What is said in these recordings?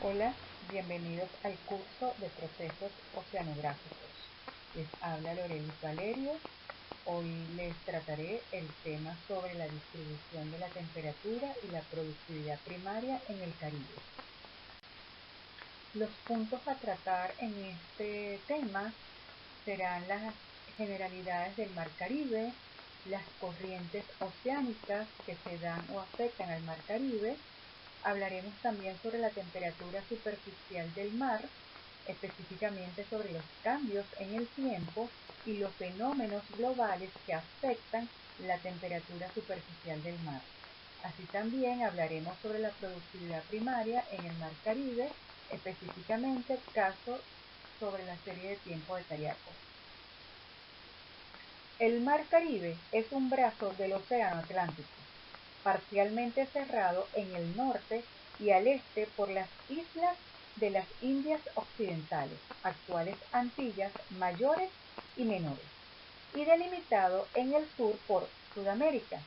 Hola, bienvenidos al curso de procesos oceanográficos. Les habla Lorelis Valerio. Hoy les trataré el tema sobre la distribución de la temperatura y la productividad primaria en el Caribe. Los puntos a tratar en este tema serán las generalidades del Mar Caribe, las corrientes oceánicas que se dan o afectan al Mar Caribe. Hablaremos también sobre la temperatura superficial del mar, específicamente sobre los cambios en el tiempo y los fenómenos globales que afectan la temperatura superficial del mar. Así también hablaremos sobre la productividad primaria en el Mar Caribe, específicamente casos sobre la serie de tiempo de Cariaco. El Mar Caribe es un brazo del Océano Atlántico, parcialmente cerrado en el norte y al este por las islas de las Indias Occidentales, actuales Antillas Mayores y Menores, y delimitado en el sur por Sudamérica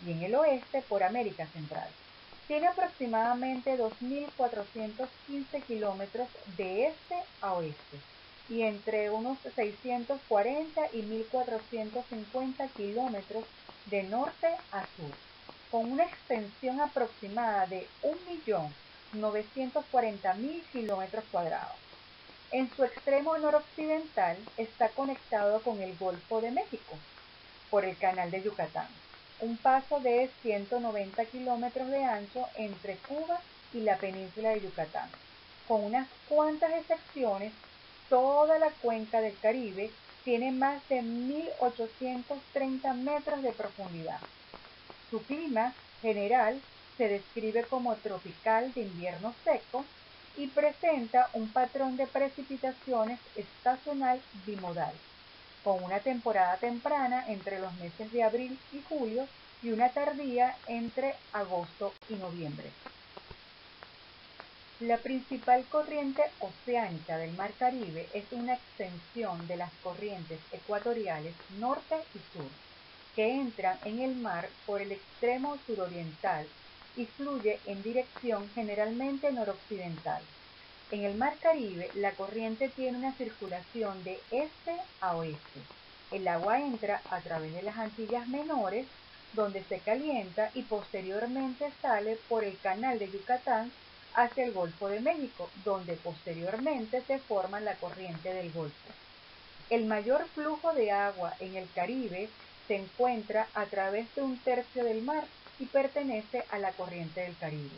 y en el oeste por América Central. Tiene aproximadamente 2.415 kilómetros de este a oeste y entre unos 640 y 1.450 kilómetros de norte a sur, con una extensión aproximada de 1.940.000 kilómetros cuadrados. En su extremo noroccidental está conectado con el Golfo de México por el Canal de Yucatán, un paso de 190 kilómetros de ancho entre Cuba y la península de Yucatán. Con unas cuantas excepciones, toda la cuenca del Caribe tiene más de 1.830 metros de profundidad. Su clima general se describe como tropical de invierno seco y presenta un patrón de precipitaciones estacional bimodal, con una temporada temprana entre los meses de abril y julio y una tardía entre agosto y noviembre. La principal corriente oceánica del Mar Caribe es una extensión de las corrientes ecuatoriales norte y sur, que entran en el mar por el extremo suroriental y fluye en dirección generalmente noroccidental. En el Mar Caribe, la corriente tiene una circulación de este a oeste. El agua entra a través de las Antillas Menores, donde se calienta y posteriormente sale por el Canal de Yucatán hacia el Golfo de México, donde posteriormente se forma la corriente del Golfo. El mayor flujo de agua en el Caribe se encuentra a través de un tercio del mar y pertenece a la corriente del Caribe.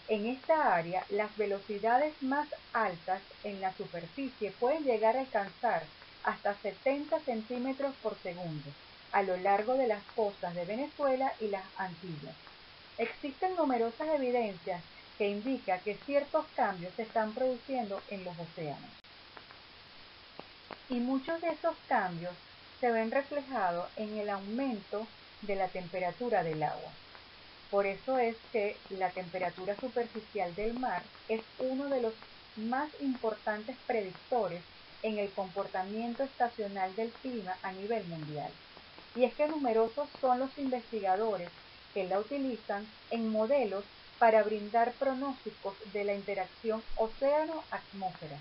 En esta área, las velocidades más altas en la superficie pueden llegar a alcanzar hasta 70 centímetros por segundo a lo largo de las costas de Venezuela y las Antillas. Existen numerosas evidencias que indican que ciertos cambios se están produciendo en los océanos. Y muchos de esos cambios se ven reflejados en el aumento de la temperatura del agua. Por eso es que la temperatura superficial del mar es uno de los más importantes predictores en el comportamiento estacional del clima a nivel mundial. Y es que numerosos son los investigadores que la utilizan en modelos para brindar pronósticos de la interacción océano-atmósfera,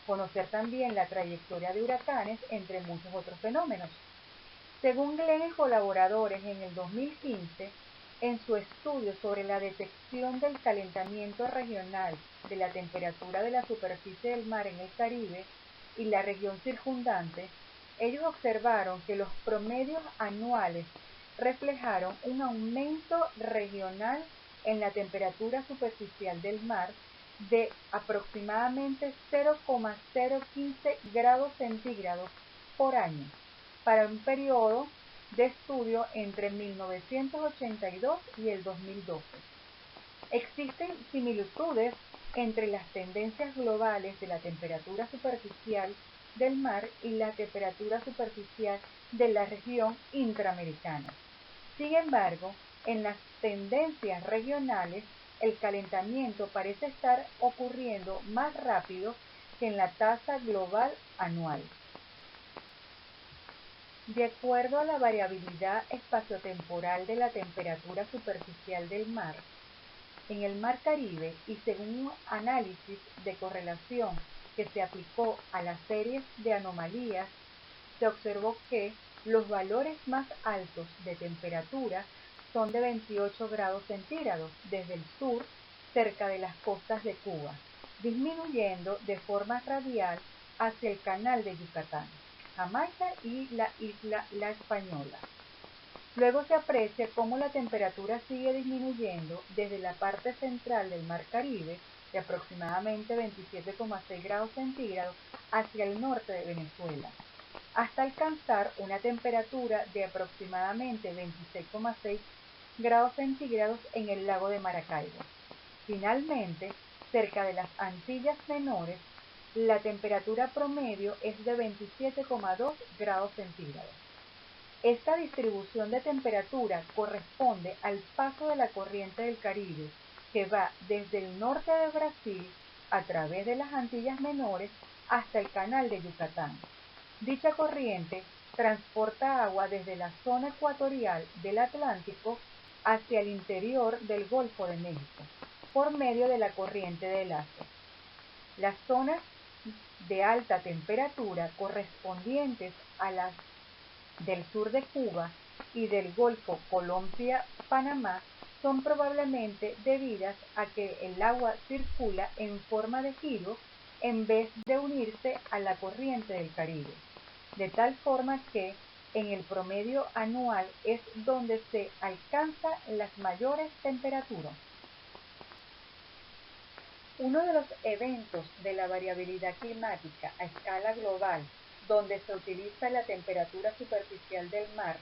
conocer también la trayectoria de huracanes, entre muchos otros fenómenos. Según Glenn y colaboradores en el 2015, en su estudio sobre la detección del calentamiento regional de la temperatura de la superficie del mar en el Caribe y la región circundante, ellos observaron que los promedios anuales reflejaron un aumento regional en la temperatura superficial del mar de aproximadamente 0,015 grados centígrados por año para un periodo de estudio entre 1982 y el 2012. Existen similitudes entre las tendencias globales de la temperatura superficial del mar y la temperatura superficial de la región intraamericana. Sin embargo, en las tendencias regionales, el calentamiento parece estar ocurriendo más rápido que en la tasa global anual. De acuerdo a la variabilidad espaciotemporal de la temperatura superficial del mar, En el Mar Caribe, y según un análisis de correlación que se aplicó a las series de anomalías, se observó que los valores más altos de temperatura son de 28 grados centígrados desde el sur, cerca de las costas de Cuba, disminuyendo de forma radial hacia el Canal de Yucatán, Jamaica y la isla La Española. Luego se aprecia cómo la temperatura sigue disminuyendo desde la parte central del Mar Caribe, de aproximadamente 27,6 grados centígrados, hacia el norte de Venezuela, hasta alcanzar una temperatura de aproximadamente 26,6 grados centígrados en el lago de Maracaibo. Finalmente, cerca de las Antillas Menores, la temperatura promedio es de 27,2 grados centígrados. Esta distribución de temperatura corresponde al paso de la corriente del Caribe, que va desde el norte de Brasil, a través de las Antillas Menores, hasta el Canal de Yucatán. Dicha corriente transporta agua desde la zona ecuatorial del Atlántico hacia el interior del Golfo de México, por medio de la corriente del Asia. Las zonas de alta temperatura correspondientes a las del sur de Cuba y del Golfo Colombia-Panamá son probablemente debidas a que el agua circula en forma de giro en vez de unirse a la corriente del Caribe, de tal forma que en el promedio anual es donde se alcanzan las mayores temperaturas. Uno de los eventos de la variabilidad climática a escala global, donde se utiliza la temperatura superficial del mar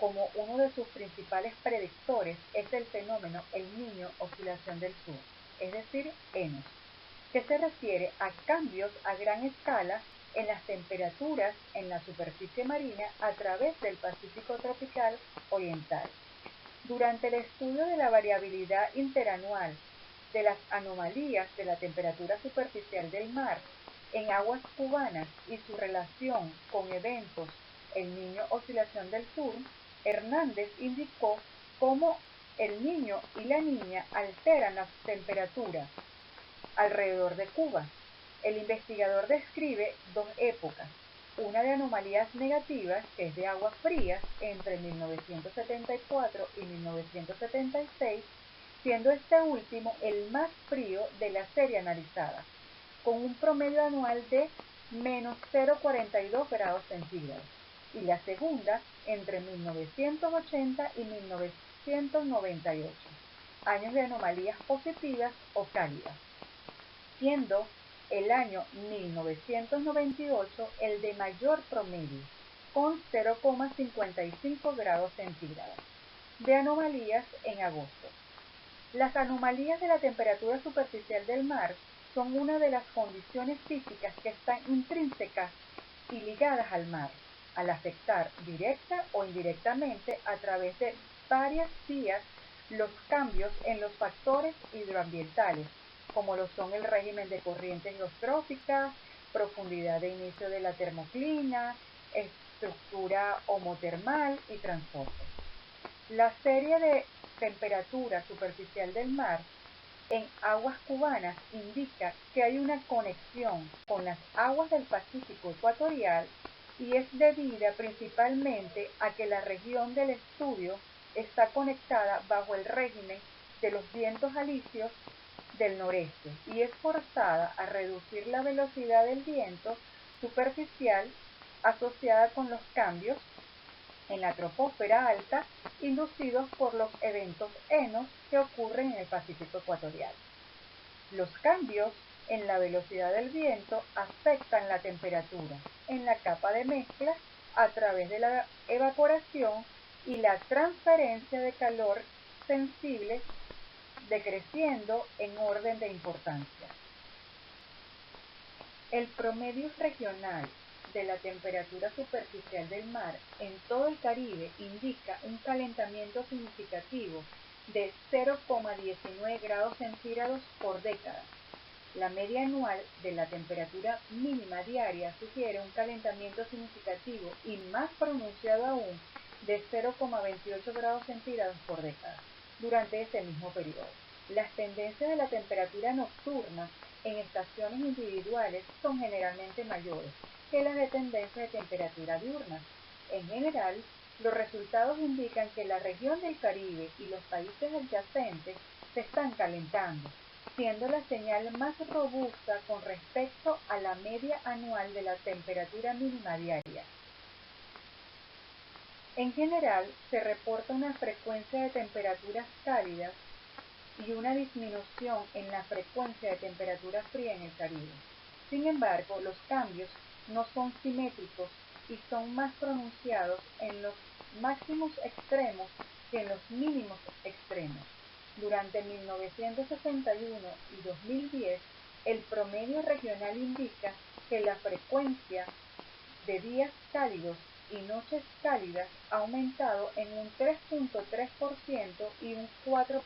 como uno de sus principales predictores, es el fenómeno El Niño Oscilación del Sur, es decir, ENOS, que se refiere a cambios a gran escala en las temperaturas en la superficie marina a través del Pacífico tropical oriental. Durante el estudio de la variabilidad interanual de las anomalías de la temperatura superficial del mar en aguas cubanas y su relación con eventos El Niño Oscilación del Sur, Hernández indicó cómo el niño y la niña alteran la temperatura alrededor de Cuba. El investigador describe dos épocas, una de anomalías negativas, que es de aguas frías, entre 1974 y 1976, siendo este último el más frío de la serie analizada, con un promedio anual de menos 0,42 grados centígrados, y la segunda entre 1980 y 1998, años de anomalías positivas o cálidas, siendo el año 1998 el de mayor promedio, con 0,55 grados centígrados, de anomalías en agosto. Las anomalías de la temperatura superficial del mar son una de las condiciones físicas que están intrínsecas y ligadas al mar, al afectar directa o indirectamente a través de varias vías los cambios en los factores hidroambientales, como lo son el régimen de corrientes geostróficas, profundidad de inicio de la termoclina, estructura homotermal y transporte. La serie de temperatura superficial del mar en aguas cubanas indica que hay una conexión con las aguas del Pacífico ecuatorial y es debida principalmente a que la región del estudio está conectada bajo el régimen de los vientos alisios del noreste y es forzada a reducir la velocidad del viento superficial asociada con los cambios en la troposfera alta inducidos por los eventos ENOS que ocurren en el Pacífico ecuatorial. Los cambios en la velocidad del viento afectan la temperatura en la capa de mezcla a través de la evaporación y la transferencia de calor sensible decreciendo en orden de importancia. El promedio regional de la temperatura superficial del mar en todo el Caribe indica un calentamiento significativo de 0,19 grados centígrados por década. La media anual de la temperatura mínima diaria sugiere un calentamiento significativo y más pronunciado aún de 0,28 grados centígrados por década durante ese mismo periodo. las tendencias de la temperatura nocturna en estaciones individuales son generalmente mayores que las de tendencia de temperatura diurna. En general, los resultados indican que la región del Caribe y los países adyacentes se están calentando, siendo la señal más robusta con respecto a la media anual de la temperatura mínima diaria. En general, se reporta una frecuencia de temperaturas cálidas y una disminución en la frecuencia de temperatura fría en el Caribe. Sin embargo, los cambios no son simétricos y son más pronunciados en los máximos extremos que en los mínimos extremos. Durante 1961 y 2010, el promedio regional indica que la frecuencia de días cálidos y noches cálidas ha aumentado en un 3.3% y un 4%.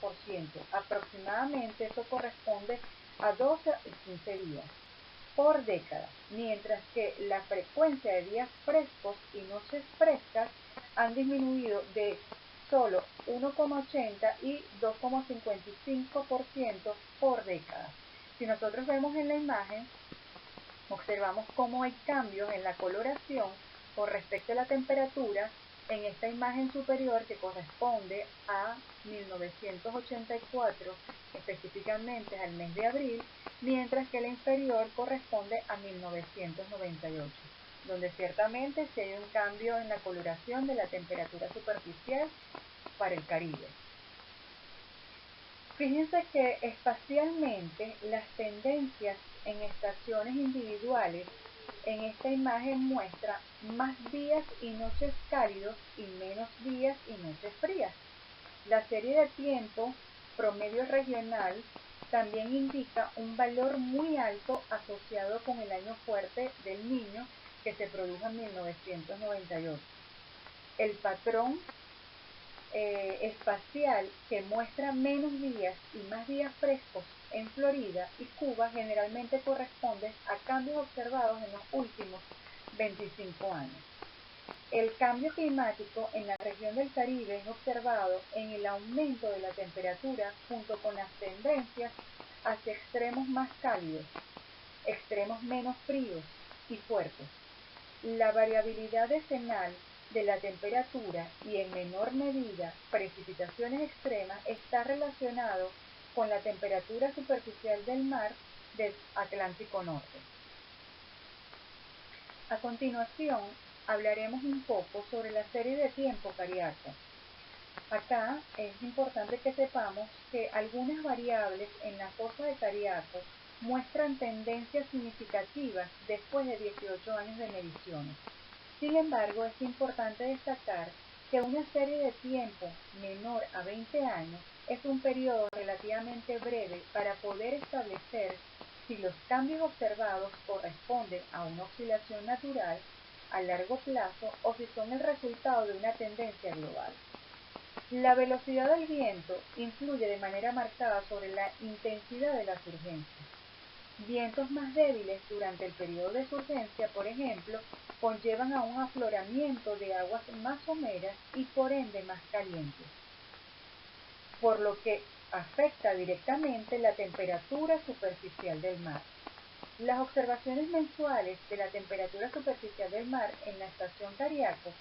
Aproximadamente eso corresponde a 12 y 15 días por década, mientras que la frecuencia de días frescos y noches frescas han disminuido de solo 1,80 y 2,55% por década. Si nosotros vemos en la imagen, observamos cómo hay cambios en la coloración con respecto a la temperatura en esta imagen superior que corresponde a 1984, específicamente al mes de abril, mientras que la inferior corresponde a 1998, donde ciertamente sí hay un cambio en la coloración de la temperatura superficial para el Caribe. Fíjense que espacialmente las tendencias en estaciones individuales en esta imagen muestra más días y noches cálidos y menos días y noches frías. La serie de tiempo promedio regional también indica un valor muy alto asociado con el año fuerte del Niño que se produjo en 1998. El patrón espacial que muestra menos días y más días frescos en Florida y Cuba generalmente corresponde a cambios observados en los últimos 25 años. El cambio climático en la región del Caribe es observado en el aumento de la temperatura junto con las tendencias hacia extremos más cálidos, extremos menos fríos y fuertes. La variabilidad decenal de la temperatura y en menor medida precipitaciones extremas está relacionado con la temperatura superficial del mar del Atlántico Norte. A continuación, hablaremos un poco sobre la serie de tiempo cariaco. Acá es importante que sepamos que algunas variables en la fosa de Cariaco muestran tendencias significativas después de 18 años de mediciones. Sin embargo, es importante destacar que una serie de tiempo menor a 20 años es un periodo relativamente breve para poder establecer si los cambios observados corresponden a una oscilación natural a largo plazo o si son el resultado de una tendencia global. La velocidad del viento influye de manera marcada sobre la intensidad de la surgencia. Vientos más débiles durante el periodo de surgencia, por ejemplo, conllevan a un afloramiento de aguas más someras y por ende más calientes, por lo que afecta directamente la temperatura superficial del mar. Las observaciones mensuales de la temperatura superficial del mar en la estación Cariaco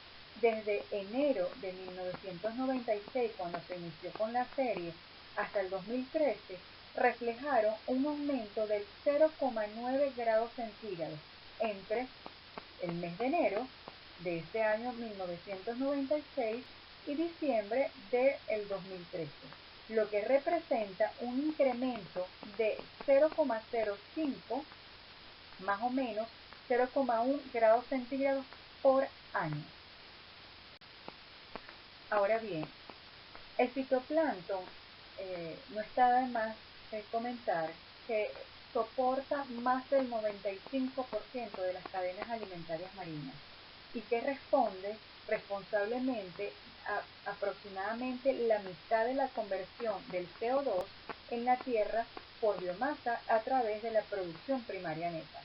desde enero de 1996, cuando se inició con la serie, hasta el 2013, reflejaron un aumento del 0,9 grados centígrados entre el mes de enero de este año 1996 y diciembre del 2013, lo que representa un incremento de 0,05 más o menos 0,1 grados centígrados por año. Ahora bien, el fitoplancton, no está de más comentar que soporta más del 95% de las cadenas alimentarias marinas y que responde responsablemente a aproximadamente la mitad de la conversión del CO2 en la tierra por biomasa a través de la producción primaria neta.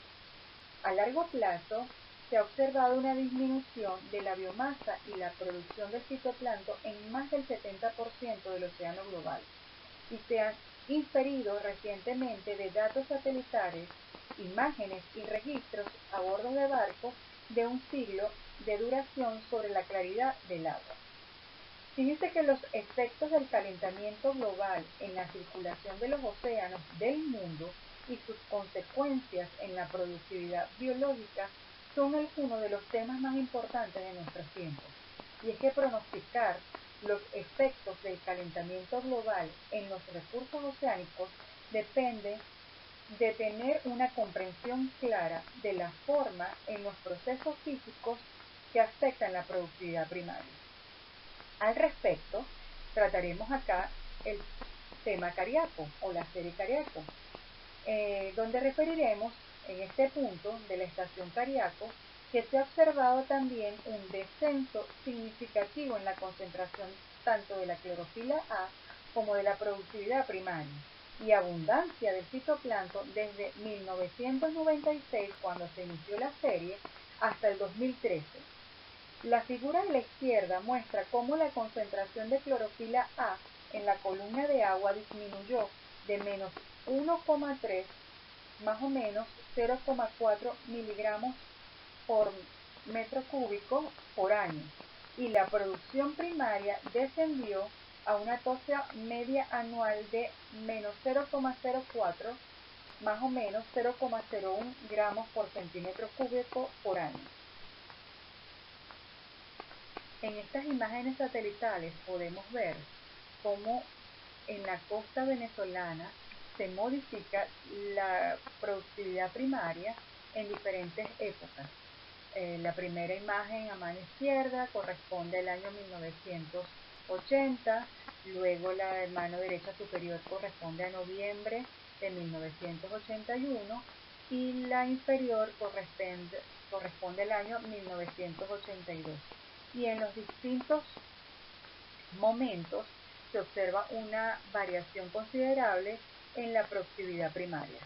A largo plazo, se ha observado una disminución de la biomasa y la producción de fitoplancton en más del 70% del océano global y se han inferido recientemente de datos satelitales, imágenes y registros a bordo de barcos de un siglo de duración sobre la claridad del agua. Fíjense que los efectos del calentamiento global en la circulación de los océanos del mundo y sus consecuencias en la productividad biológica son algunos de los temas más importantes de nuestros tiempos. Y es que pronosticar los efectos del calentamiento global en los recursos oceánicos depende de tener una comprensión clara de la forma en los procesos físicos que afectan la productividad primaria. Al respecto, trataremos acá el tema Cariaco o la serie Cariaco, donde referiremos en este punto de la estación Cariaco que se ha observado también un descenso significativo en la concentración tanto de la clorofila A como de la productividad primaria y abundancia del fitoplancton desde 1996, cuando se inició la serie, hasta el 2013. La figura de la izquierda muestra cómo la concentración de clorofila A en la columna de agua disminuyó de menos 1,3 más o menos 0,4 miligramos por metro cúbico por año, y la producción primaria descendió a una tasa media anual de menos 0,04 más o menos 0,01 gramos por centímetro cúbico por año. En estas imágenes satelitales podemos ver cómo en la costa venezolana se modifica la productividad primaria en diferentes épocas. La primera imagen a mano izquierda corresponde al año 1980, luego la mano derecha superior corresponde a noviembre de 1981 y la inferior corresponde al año 1982. Y en los distintos momentos se observa una variación considerable en la productividad primaria.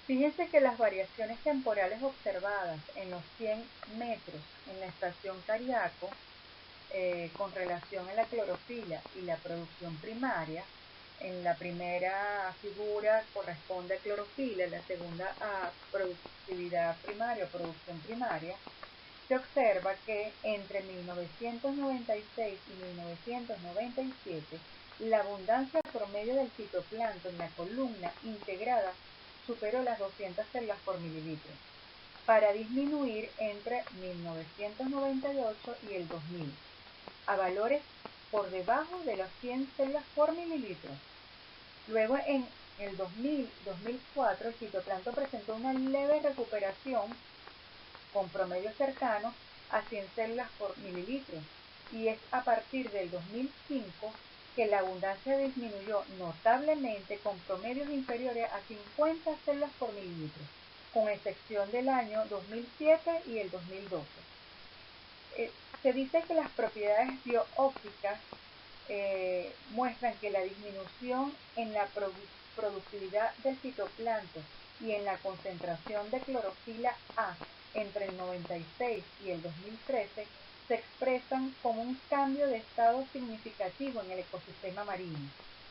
Fíjense que las variaciones temporales observadas en los 100 metros en la estación Cariaco con relación a la clorofila y la producción primaria, en la primera figura corresponde a clorofila, en la segunda a productividad primaria o producción primaria, se observa que entre 1996 y 1997 la abundancia promedio del fitoplancton en la columna integrada superó las 200 células por mililitro, para disminuir entre 1998 y el 2000 a valores por debajo de las 100 células por mililitro. Luego en el 2000-2004 el fitoplancton presentó una leve recuperación con promedios cercanos a 100 células por mililitro, y es a partir del 2005 que la abundancia disminuyó notablemente con promedios inferiores a 50 células por mililitro, con excepción del año 2007 y el 2012. Se dice que las propiedades bioópticas muestran que la disminución en la productividad del fitoplancton y en la concentración de clorofila A entre el 96 y el 2013 se expresan como un cambio de estado significativo en el ecosistema marino.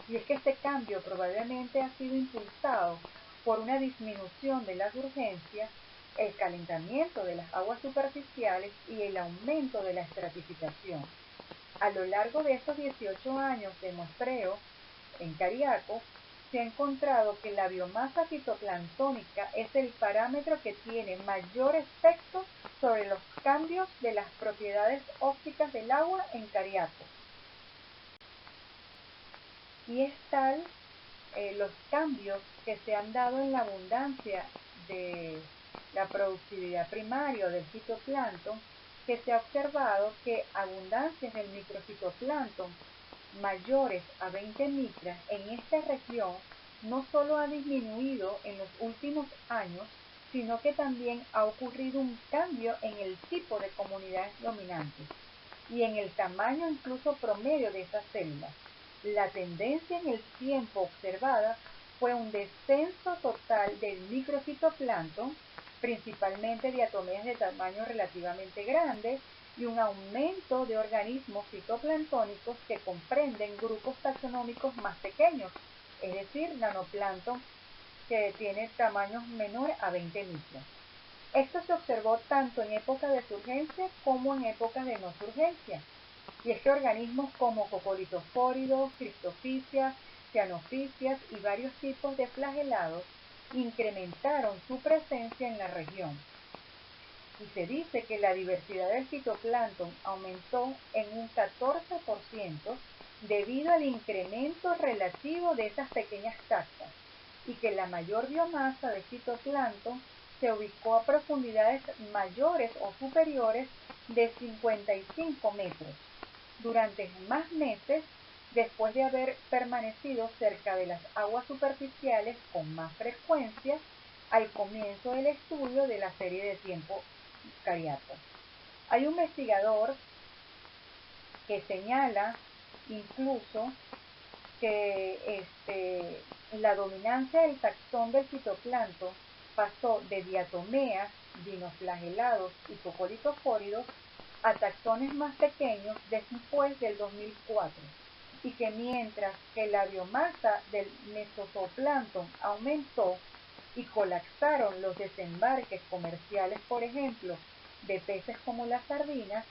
Y es que este cambio probablemente ha sido impulsado por una disminución de las urgencias, el calentamiento de las aguas superficiales y el aumento de la estratificación. A lo largo de estos 18 años de muestreo en Cariaco, se ha encontrado que la biomasa fitoplanctónica es el parámetro que tiene mayor efecto sobre los cambios de las propiedades ópticas del agua en Cariaco. Y es tal los cambios que se han dado en la abundancia de la productividad primaria del fitoplancton, que se ha observado que abundancias del microfitoplancton mayores a 20 micras en esta región no solo ha disminuido en los últimos años, sino que también ha ocurrido un cambio en el tipo de comunidades dominantes y en el tamaño incluso promedio de esas células. La tendencia en el tiempo observada fue un descenso total del microfitoplancton, principalmente diatomeas de tamaño relativamente grande, y un aumento de organismos fitoplanctónicos que comprenden grupos taxonómicos más pequeños, es decir, nanoplancton que tiene tamaños menor a 20 micros. Esto se observó tanto en épocas de surgencia como en épocas de no surgencia. Y es que organismos como cocolitofóridos, criptofisias, cianofisias y varios tipos de flagelados incrementaron su presencia en la región. Y se dice que la diversidad del fitoplancton aumentó en un 14% debido al incremento relativo de estas pequeñas taxas y que la mayor biomasa de fitoplancton se ubicó a profundidades mayores o superiores de 55 metros durante más meses después de haber permanecido cerca de las aguas superficiales con más frecuencia al comienzo del estudio de la serie de tiempo cariato. Hay un investigador que señala incluso que la dominancia del taxón del fitoplancton pasó de diatomeas, dinoflagelados y cocolitofóridos a taxones más pequeños después del 2004, y que mientras que la biomasa del mesozooplancton aumentó y colapsaron los desembarques comerciales, por ejemplo, de peces como las sardinas,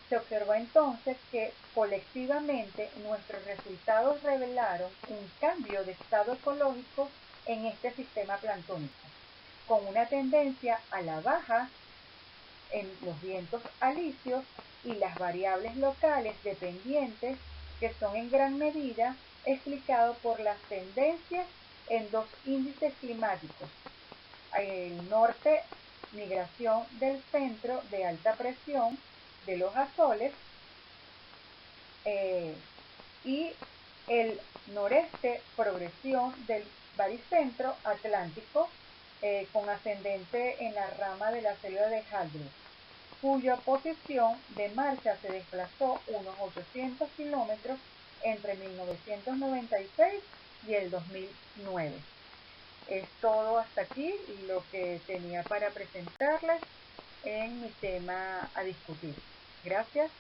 se observó entonces que colectivamente nuestros resultados revelaron un cambio de estado ecológico en este sistema planctónico, con una tendencia a la baja en los vientos alisios y las variables locales dependientes que son en gran medida explicados por las tendencias en dos índices climáticos. El norte, migración del centro de alta presión de los Azoles, y el noreste, progresión del baricentro atlántico con ascendente en la rama de la selva de Hallbrug, cuya posición de marcha se desplazó unos 800 kilómetros entre 1996 y el 2009. Es todo hasta aquí lo que tenía para presentarles en mi tema a discutir. Gracias.